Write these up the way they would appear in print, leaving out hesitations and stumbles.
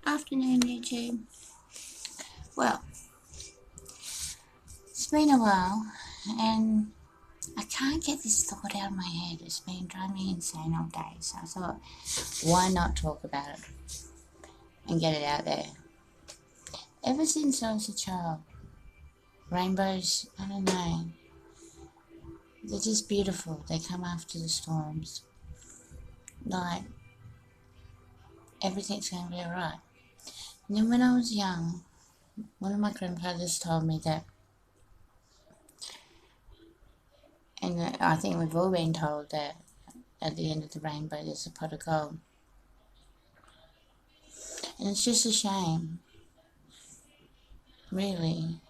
Afternoon, YouTube. Well, it's been a while and I can't get this thought out of my head. It's been driving me insane all day, so I thought, why not talk about it and get it out there? Ever since I was a child, rainbows, I don't know, they're just beautiful. They come after the storms. Like, everything's going to be alright. And then when I was young, one of my grandfathers told me that, and I think we've all been told that at the end of the rainbow there's a pot of gold. And it's just a shame, really.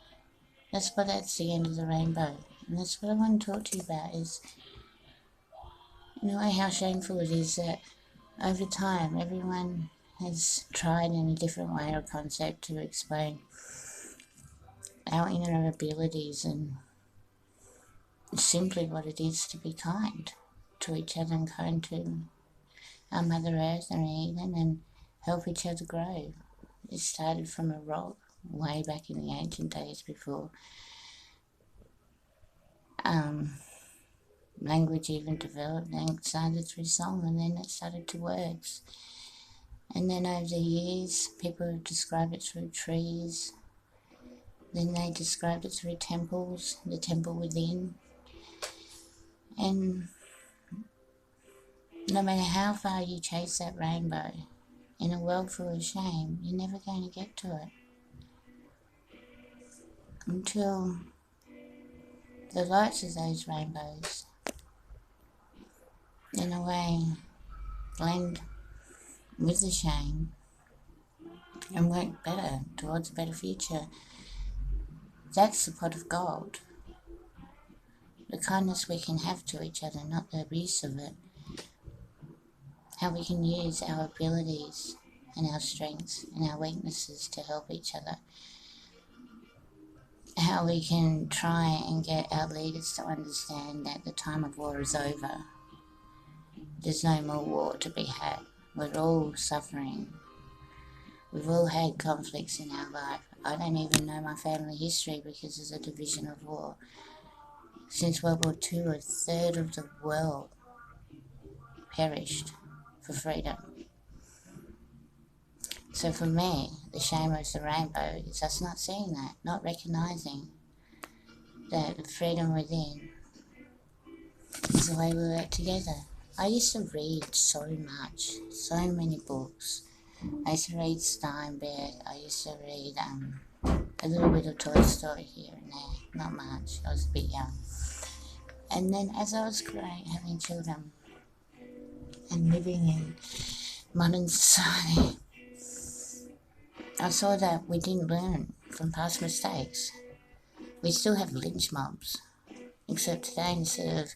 That's the end of the rainbow. And that's what I want to talk to you about is, in a way, how shameful it is that over time everyone has tried in a different way or concept to explain our inner abilities and simply what it is to be kind to each other and kind to our Mother Earth and Eden and help each other grow. It started from a rock way back in the ancient days before language even developed. Then it started through song and then it started to words. And then over the years, people have described it through trees. Then they described it through temples, the temple within. And no matter how far you chase that rainbow, in a world full of shame, you're never going to get to it. Until the lights of those rainbows, in a way, blend with the shame and work better towards a better future. That's the pot of gold. The kindness we can have to each other, not the abuse of it. How we can use our abilities and our strengths and our weaknesses to help each other. How we can try and get our leaders to understand that the time of war is over. There's no more war to be had. We're all suffering. We've all had conflicts in our life. I don't even know my family history because there's a division of war. Since World War II, a third of the world perished for freedom. So for me, the shame of the rainbow is us not seeing that, not recognising that the freedom within is the way we work together. I used to read so much, so many books. I used to read Steinbeck, I used to read a little bit of Tolstoy here and there, not much, I was a bit young. And then as I was growing, having children and living in modern society, I saw that we didn't learn from past mistakes. We still have lynch mobs, except today instead of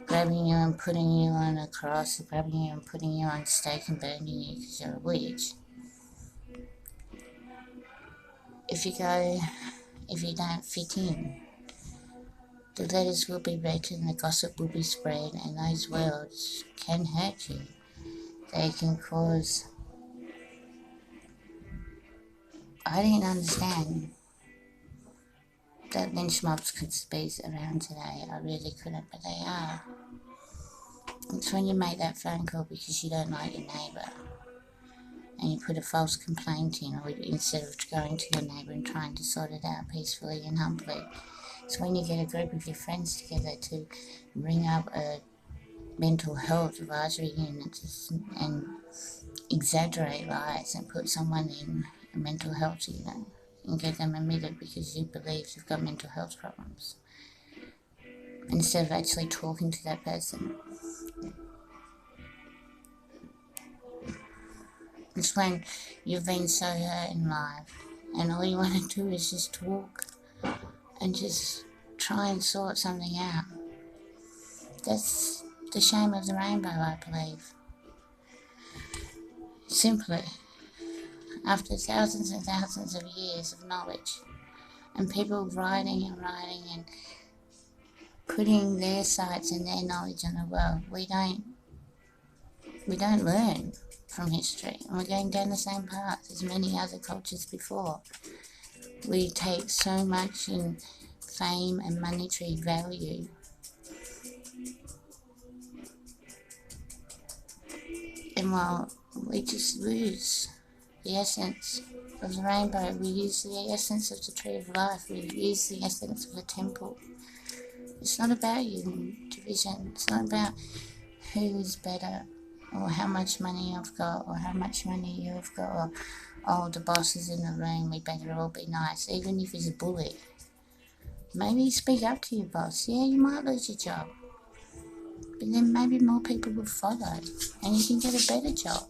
grabbing you and putting you on a cross, or grabbing you and putting you on a stake and burning you because you're a witch, if you don't fit in, the letters will be written and the gossip will be spread, and those words can hurt you. They can cause... I didn't understand that lynch mobs could be around today. I really couldn't, but they are. It's when you make that phone call because you don't like your neighbour and you put a false complaint in, or instead of going to your neighbour and trying to sort it out peacefully and humbly. It's when you get a group of your friends together to ring up a mental health advisory unit and exaggerate lies and put someone in a mental health unit and get them admitted because you believe they've got mental health problems, instead of actually talking to that person. It's when you've been so hurt in life and all you want to do is just talk and just try and sort something out. That's the shame of the rainbow, I believe. Simply, after thousands and thousands of years of knowledge and people writing and putting their sights and their knowledge on the world, we don't learn from history, and we're going down the same path as many other cultures before. We take so much in fame and monetary value, and while we just lose the essence of the rainbow, we use the essence of the tree of life, we use the essence of the temple. It's not about division, it's not about who is better, or how much money I've got, or how much money you've got, or, oh, the boss is in the room, we better all be nice, even if he's a bully. Maybe speak up to your boss. Yeah, you might lose your job, but then maybe more people will follow, and you can get a better job.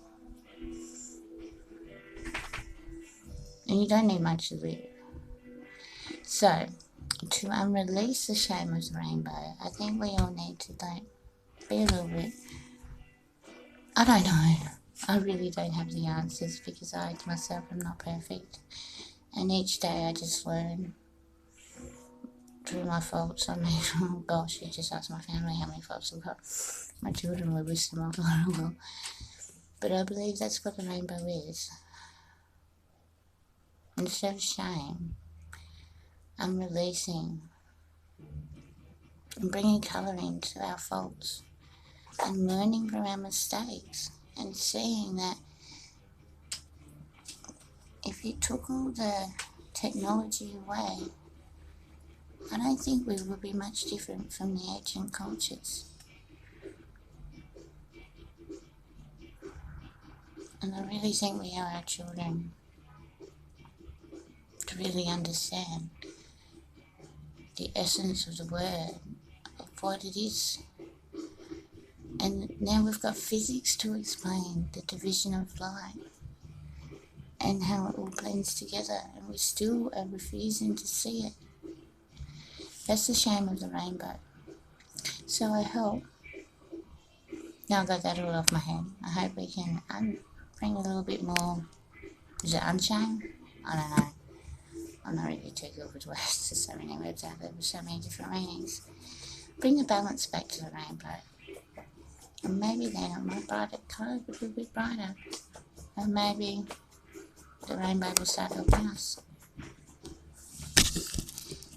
And you don't need much to live. So, to unrelease the shame of the rainbow, I think we all need to be a little bit, I don't know, I really don't have the answers, because I myself am not perfect, and each day I just learn through my faults. I mean, oh gosh, you just ask my family how many faults I've got. My children will wish them all horrible, but I believe that's what the rainbow is. Instead of shame, I'm releasing and bringing colour into our faults, and learning from our mistakes, and seeing that if you took all the technology away, I don't think we would be much different from the ancient cultures. And I really think we owe our children to really understand the essence of the word, of what it is. And now we've got physics to explain the division of light and how it all blends together, and we still are refusing to see it. That's the shame of the rainbow. So I hope, now I got that all off my head, I hope we can bring a little bit more, is it unshame? I don't know. I'm not really too good with words, there's so many words out there with so many different meanings. Bring the balance back to the rainbow. And maybe then it might brighten colour a little bit brighter. And maybe the rainbow will start helping us.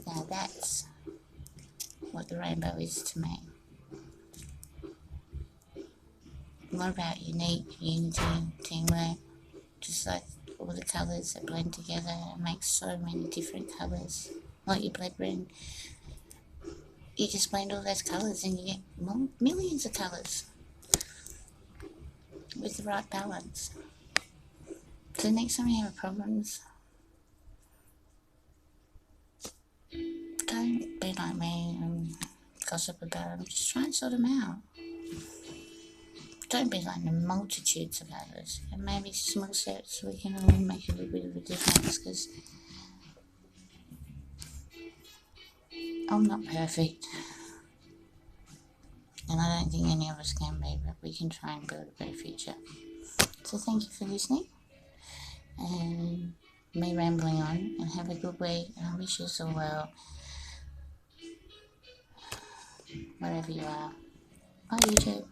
Now that's what the rainbow is to me. What about unique, unity, teamwork? Just like all the colours that blend together and make so many different colours. Like your blood ring. You just blend all those colours and you get millions of colours with the right balance. So next time you have problems, don't be like me and gossip about them. Just try and sort them out. Don't be like the multitudes of others. And maybe small steps we can all make a little bit of a difference, because I'm not perfect. And I don't think any of us can be, but we can try and build a better future. So thank you for listening, and me rambling on, and have a good week, and I wish you all well, wherever you are. Bye YouTube.